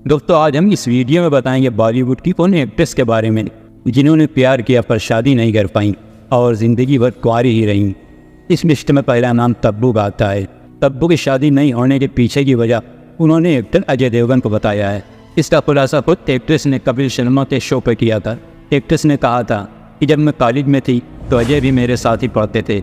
दोस्तों, आज हम इस वीडियो में बताएंगे बॉलीवुड की उन एक्ट्रेस के बारे में जिन्होंने प्यार किया पर शादी नहीं कर पाई और ज़िंदगी भर कुंवारी ही रहीं। इस लिस्ट में पहला नाम तब्बू का आता है। तब्बू की शादी नहीं होने के पीछे की वजह उन्होंने एक्टर अजय देवगन को बताया है। इसका खुलासा खुद एक्ट्रेस ने कपिल शर्मा के शो पर किया था। एक्ट्रेस ने कहा था कि जब मैं कॉलेज में थी तो अजय भी मेरे साथ ही पढ़ते थे।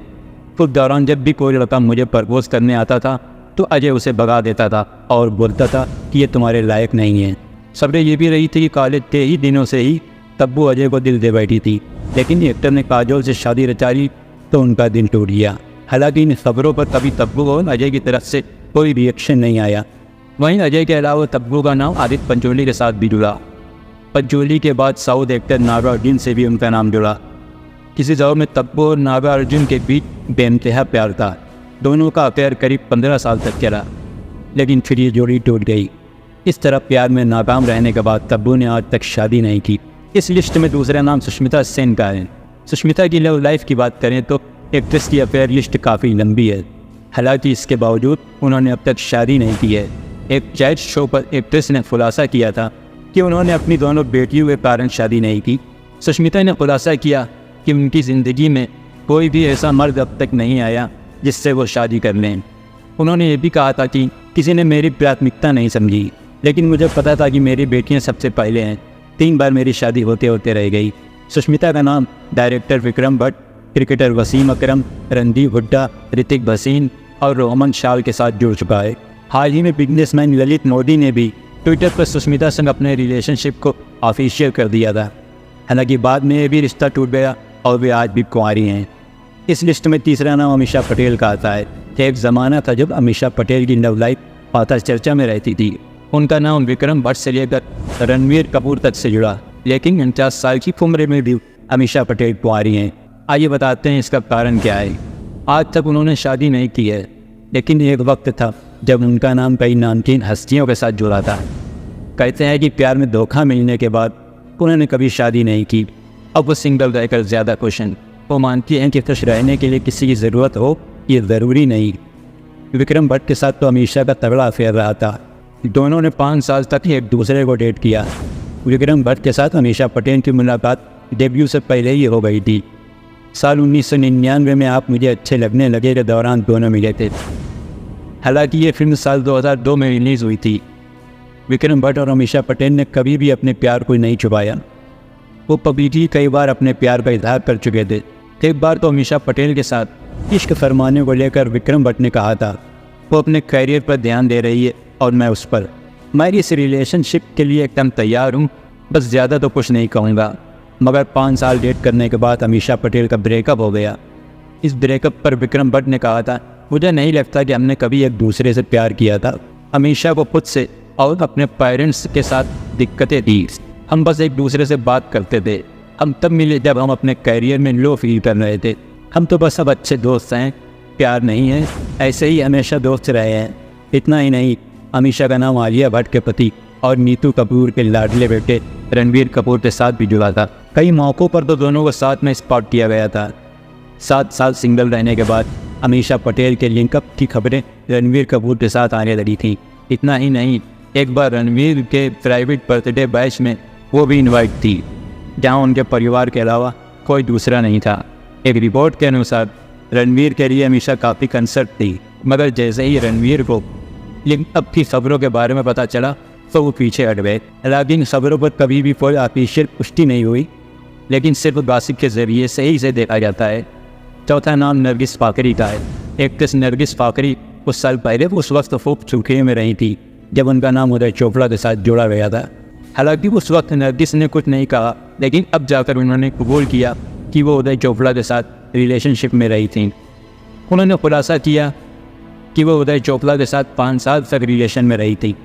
उस दौरान जब भी कोई लड़का मुझे प्रपोज करने आता था तो अजय उसे भगा देता था और बोलता था कि ये तुम्हारे लायक नहीं है। खबरें ये भी रही थी कि कॉलेज के ही दिनों से ही तब्बू अजय को दिल दे बैठी थी, लेकिन एक्टर ने काजोल से शादी रचा ली तो उनका दिल टूट गया। हालांकि इन खबरों पर कभी तब्बू और अजय की तरफ से कोई रिएक्शन नहीं आया। वहीं अजय के अलावा तब्बू का नाम आदित्य पंचोली के साथ भी जुड़ा। पंचोली के बाद साउथ एक्टर नागार्जुन से भी उनका नाम जुड़ा। किसी दौर में तब्बू और नागार्जुन के बीच बेइंतहा प्यार था। दोनों का अफेयर करीब 15 साल तक चला, लेकिन फिर ये जोड़ी टूट गई। इस तरह प्यार में नाकाम रहने के बाद तब्बू ने आज तक शादी नहीं की। इस लिस्ट में दूसरा नाम सुष्मिता सेन का है। सुष्मिता की लव लाइफ की बात करें तो एक्ट्रेस की अफेयर लिस्ट काफ़ी लंबी है। हालांकि इसके बावजूद उन्होंने अब तक शादी नहीं की है। एक चैट शो पर एक्ट्रेस ने खुलासा किया था कि उन्होंने अपनी दोनों बेटियों के कारण शादी नहीं की। सुष्मिता ने खुलासा किया कि उनकी ज़िंदगी में कोई भी ऐसा मर्द अब तक नहीं आया जिससे वो शादी कर लें। उन्होंने ये भी कहा था कि किसी ने मेरी प्राथमिकता नहीं समझी, लेकिन मुझे पता था कि मेरी बेटियां सबसे पहले हैं। 3 बार मेरी शादी होते होते रह गई। सुष्मिता का नाम डायरेक्टर विक्रम भट्ट, क्रिकेटर वसीम अकरम, रणदीप हुड्डा, ऋतिक भसीन और रोहमन शाल के साथ जुड़ चुका है। हाल ही में बिजनेसमैन ललित मोदी ने भी ट्विटर पर सुष्मिता संग अपने रिलेशनशिप को ऑफिशियल कर दिया था। हालांकि बाद में ये भी रिश्ता टूट गया और वे आज भी कुंवारी हैं। इस लिस्ट में तीसरा नाम अमीषा पटेल का आता है। एक ज़माना था जब अमीषा पटेल की लव लाइफ पाता चर्चा में रहती थी। उनका नाम विक्रम भट्ट से लेकर रणवीर कपूर तक से जुड़ा, लेकिन 49 साल की उम्र में भी अमीषा पटेल कुंवारी हैं। आइए बताते हैं इसका कारण क्या है। आज तक उन्होंने शादी नहीं की है, लेकिन एक वक्त था जब उनका नाम कई नामचीन हस्तियों के साथ जुड़ा था। कहते हैं कि प्यार में धोखा मिलने के बाद उन्होंने कभी शादी नहीं की। अब वो सिंगल रहकर ज़्यादा खुश हैं। वो मानती हैं कि खुश रहने के लिए किसी की ज़रूरत हो ये ज़रूरी नहीं। विक्रम भट्ट के साथ तो अमीषा का तगड़ा अफेयर रहा था। दोनों ने 5 साल तक एक दूसरे को डेट किया। विक्रम भट्ट के साथ अमीषा पटेल की मुलाकात डेब्यू से पहले ही हो गई थी। साल 1999 में आप मुझे अच्छे लगने लगे के दौरान दोनों मिले थे। हालांकि ये फिल्म साल 2002 में रिलीज़ हुई थी। विक्रम भट्ट और अमीषा पटेल ने कभी भी अपने प्यार को नहीं छुपाया। वो पब्लिकली कई बार अपने प्यार का इजहार कर चुके थे। एक बार तो अमीषा पटेल के साथ इश्क फरमाने को लेकर विक्रम भट्ट ने कहा था वो अपने करियर पर ध्यान दे रही है और मैं उस पर। मैं इस रिलेशनशिप के लिए एकदम तैयार हूँ, बस ज़्यादा तो कुछ नहीं कहूँगा। मगर 5 साल डेट करने के बाद अमीषा पटेल का ब्रेकअप हो गया। इस ब्रेकअप पर विक्रम भट्ट ने कहा था मुझे नहीं लगता कि हमने कभी एक दूसरे से प्यार किया था। अमीषा को खुद से और अपने पेरेंट्स के साथ दिक्कतें थी। हम बस एक दूसरे से बात करते थे। हम तब मिले जब हम अपने करियर में लो फील कर रहे थे। हम तो बस अब अच्छे दोस्त हैं, प्यार नहीं है। ऐसे ही हमेशा दोस्त रहे हैं। इतना ही नहीं, अमीषा का नाम आलिया भट्ट के पति और नीतू कपूर के लाडले बेटे रणवीर कपूर के साथ भी जुड़ा था। कई मौक़ों पर तो दोनों को साथ में स्पॉट किया गया था। 7 साल सिंगल रहने के बाद अमीषा पटेल के लिंकअप की खबरें रणवीर कपूर के साथ आने लगी थी। इतना ही नहीं, एक बार रणवीर के प्राइवेट बर्थडे बैच में वो भी इनवाइट थी, जहां उनके परिवार के अलावा कोई दूसरा नहीं था। एक रिपोर्ट के अनुसार रणवीर के लिए अमीषा काफ़ी कंसर्ट थी, मगर जैसे ही रणवीर को लिंकअप की खबरों के बारे में पता चला तो वो पीछे हट गए। हालांकि इन खबरों पर कभी भी कोई ऑफिशियल पुष्टि नहीं हुई, लेकिन सिर्फ गॉसिप के ज़रिए से ही इसे देखा जाता है। चौथा नाम नरगिस फाकरी का है। एक्ट्रेस नरगिस फाकरी कुछ साल पहले उस वक्त खूब सुर्खियों में रही थी जब उनका नाम उदय चोपड़ा के साथ जोड़ा गया था। हालांकि उस वक्त नरगिस ने कुछ नहीं कहा, लेकिन अब जाकर उन्होंने कबूल किया कि वो उदय चोपड़ा के साथ रिलेशनशिप में रही थी। उन्होंने खुलासा किया कि वो उदय चोपड़ा के साथ 5 साल तक रिलेशन में रही थी।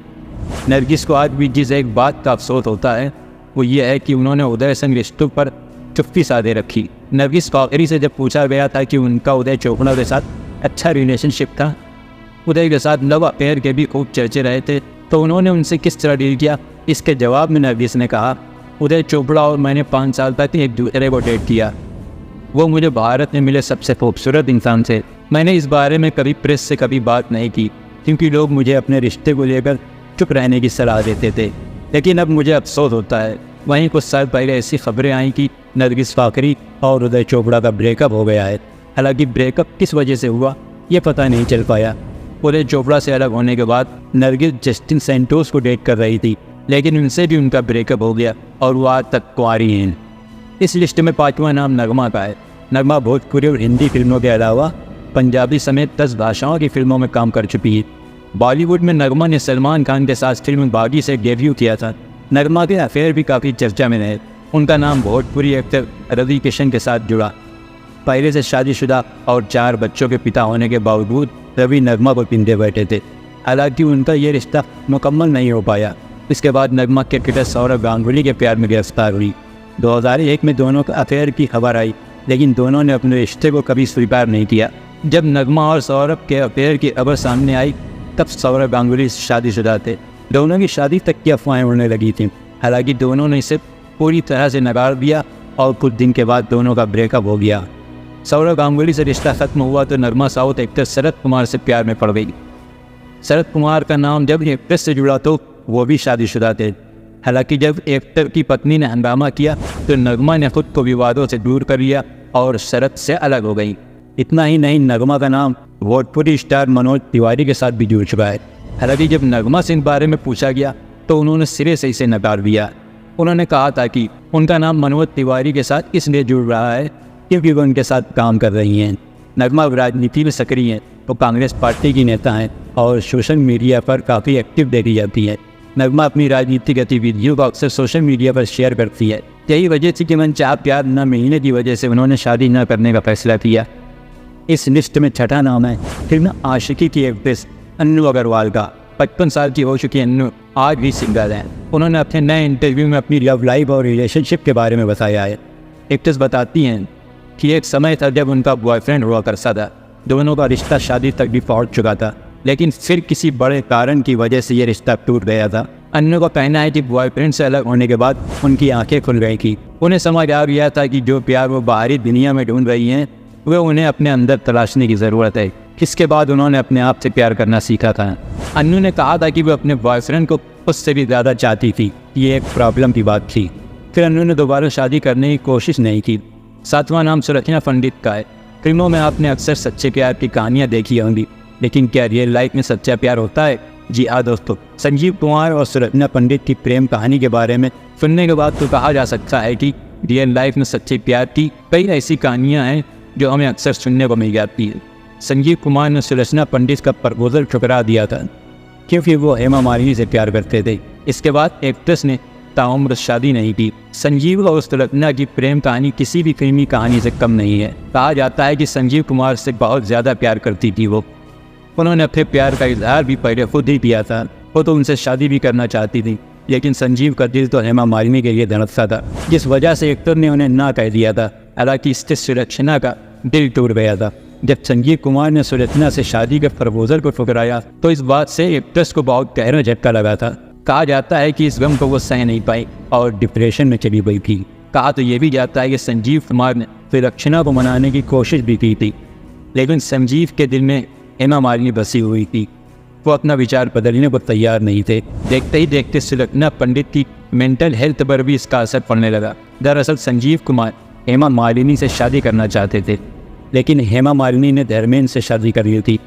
नरगिस को आज भी जिस एक बात का अफसोस होता है वो ये है कि उन्होंने उदय संग रिश्तों पर चुप्पी साधे रखी। नरगिस फाकरी से जब पूछा गया था कि उनका उदय चोपड़ा के साथ अच्छा रिलेशनशिप था, उदय के साथ लव अफेयर के भी खूब चर्चे रहे थे, तो उन्होंने उनसे किस तरह डील किया, इसके जवाब में नरगिस ने कहा उदय चोपड़ा और मैंने 5 साल तक एक दूसरे को डेट किया। वो मुझे भारत में मिले सबसे खूबसूरत इंसान थे। मैंने इस बारे में कभी प्रेस से कभी बात नहीं की, क्योंकि लोग मुझे अपने रिश्ते को लेकर चुप रहने की सलाह देते थे। लेकिन अब मुझे अफसोस होता है, वहीं कुछ साल पहले ऐसी खबरें आईं कि नरगिस फाकरी और उदय चोपड़ा का ब्रेकअप हो गया है। हालांकि ब्रेकअप किस वजह से हुआ ये पता नहीं चल पाया। उदय चोपड़ा से अलग होने के बाद नरगिस जस्टिन सेंटोस को डेट कर रही थी, लेकिन उनसे भी उनका ब्रेकअप हो गया और वो आज तक कुंवारी हैं। इस लिस्ट में 5वां नाम नगमा का है। नगमा भोजपुरी और हिंदी फिल्मों के अलावा पंजाबी समेत 10 भाषाओं की फिल्मों में काम कर चुकी है। बॉलीवुड में नगमा ने सलमान खान के साथ फिल्म बागी से डेब्यू किया था। नगमा के अफेयर भी काफ़ी चर्चा में रहे। उनका नाम भोजपुरी एक्टर रवि किशन के साथ जुड़ा। पहले से शादीशुदा और 4 बच्चों के पिता होने के बावजूद रवि नगमा को पिंदे बैठे थे। हालांकि उनका ये रिश्ता मुकम्मल नहीं हो पाया। इसके बाद नगमा क्रिकेटर सौरभ गांगुली के प्यार में गिरफ्तार हुई। 2001 में दोनों का अफेयर की खबर आई, लेकिन दोनों ने अपने रिश्ते को कभी स्वीकार नहीं किया। जब नगमा और सौरभ के अफेयर की खबर सामने आई तब सौरभ गांगुली शादीशुदा थे। दोनों की शादी तक की अफवाहें उड़ने लगी थीं। हालांकि दोनों ने इसे पूरी तरह से नकार दिया और कुछ दिन के बाद दोनों का ब्रेकअप हो गया। सौरभ गांगुली से रिश्ता खत्म हुआ तो नगमा साउथ एक्टर शरद कुमार से प्यार में पड़ गई। शरद कुमार का नाम जब एक्ट्रेस से जुड़ा तो वो भी शादीशुदा थे। हालांकि जब एक्टर की पत्नी ने हंगामा किया तो नगमा ने खुद को विवादों से दूर कर लिया और शरद से अलग हो गई। इतना ही नहीं, नगमा का नाम भोजपुरी स्टार मनोज तिवारी के साथ भी जुड़ चुका है। हालांकि जब नगमा से इन बारे में पूछा गया तो उन्होंने सिरे से इसे नकार दिया। उन्होंने कहा था कि उनका नाम मनोज तिवारी के साथ इसलिए जुड़ रहा है क्योंकि वो उनके साथ काम कर रही हैं। नगमा राजनीति में सक्रिय हैं, वो कांग्रेस पार्टी की नेता हैं और सोशल मीडिया पर काफ़ी एक्टिव देखी जाती है। नगमा अपनी राजनीतिक गतिविधियों को अक्सर सोशल मीडिया पर शेयर करती है। यही वजह थी कि मनचाहा प्यार न मिलने की वजह से उन्होंने शादी न करने का फैसला किया। इस लिस्ट में 6ठा नाम है फिल्म आशिकी की एक्ट्रेस अन्नू अग्रवाल का। 55 साल की हो चुकी अन्नू आज भी सिंगल हैं। उन्होंने अपने नए इंटरव्यू में अपनी लव लाइफ और रिलेशनशिप के बारे में बताया है। एक्ट्रेस बताती हैं कि एक समय था जब उनका बॉयफ्रेंड हुआ करता था। दोनों का रिश्ता शादी तक भी पहुंच चुका था, लेकिन फिर किसी बड़े कारण की वजह से ये रिश्ता टूट गया था। अन्नू का कहना है कि बॉयफ्रेंड से अलग होने के बाद उनकी आंखें खुल गई थी। उन्हें समझ आ गया था कि जो प्यार वो बाहरी दुनिया में ढूंढ रही हैं वह उन्हें अपने अंदर तलाशने की ज़रूरत है। इसके बाद उन्होंने अपने आप से प्यार करना सीखा था। अन्नू ने कहा था कि वो अपने बॉयफ्रेंड को उससे भी ज़्यादा चाहती थी। ये एक प्रॉब्लम की बात थी। फिर अन्नू ने दोबारा शादी करने की कोशिश नहीं की। 7वां नाम सुरचना पंडित का है। फिल्मों में आपने अक्सर सच्चे प्यार की कहानियाँ देखी होंगी, लेकिन क्या रियल लाइफ में सच्चा प्यार होता है? जी हाँ दोस्तों, संजीव कुमार और सुरचना पंडित की प्रेम कहानी के बारे में सुनने के बाद तो कहा जा सकता है कि रियल लाइफ में सच्चे प्यार की कई ऐसी कहानियाँ हैं जो हमें अक्सर सुनने को मिल जाती है। संजीव कुमार ने सुरचना पंडित का प्रपोजल ठुकरा दिया था क्योंकि वो हेमा मालिनी से प्यार करते थे। इसके बाद एक्ट्रेस ने ताउम्र शादी नहीं की। संजीव और सुरचना की प्रेम कहानी किसी भी फिल्मी कहानी से कम नहीं है। कहा जाता है कि संजीव कुमार से बहुत ज़्यादा प्यार करती थी वो। उन्होंने अपने प्यार का इजहार भी पहले खुद ही किया था। वो तो उनसे शादी भी करना चाहती थी, लेकिन संजीव का दिल तो हेमा मालिनी के लिए धड़कता था, जिस वजह से एक्टर ने उन्हें ना कह दिया था। हालांकि इससे सुरचना का दिल टूट गया था। जब संजीव कुमार ने सुरचना से शादी के प्रपोजल को ठुकराया तो इस बात से एक्ट्रेस को बहुत गहरा झटका लगा था। कहा जाता है कि इस गम को वो सह नहीं पाई और डिप्रेशन में चली गई थी। कहा तो ये भी जाता है कि संजीव कुमार ने सुरचना को मनाने की कोशिश भी की थी, लेकिन संजीव के दिल में हेमा मालिनी बसी हुई थी। वो अपना विचार बदलने को तैयार नहीं थे। देखते ही देखते सुरचना पंडित की मेंटल हेल्थ पर भी इसका असर पड़ने लगा। दरअसल संजीव कुमार हेमा मालिनी से शादी करना चाहते थे, लेकिन हेमा मालिनी ने धर्मेंद्र से शादी कर ली थी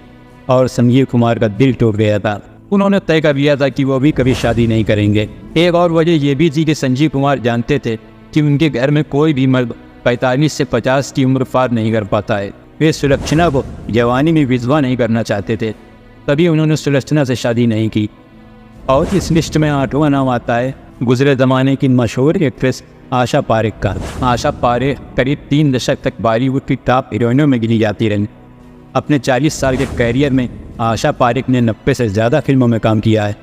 और संजीव कुमार का दिल टूट गया था। उन्होंने तय कर लिया था कि वो भी कभी शादी नहीं करेंगे। एक और वजह ये भी थी कि संजीव कुमार जानते थे कि उनके घर में कोई भी मर्द 45 से 50 की उम्र पार नहीं कर पाता है। वे सुलक्षणा को जवानी में विधवा नहीं करना चाहते थे, तभी उन्होंने सुलक्षणा से शादी नहीं की। और इस लिस्ट में 8वां नाम आता है गुजरे ज़माने की मशहूर एक्ट्रेस आशा पारेख का। आशा पारेख करीब 3 दशक तक बॉलीवुड की टॉप हीरोइनों में गिनी जाती रही। अपने 40 साल के कैरियर में आशा पारेख ने 90 से ज़्यादा फिल्मों में काम किया है।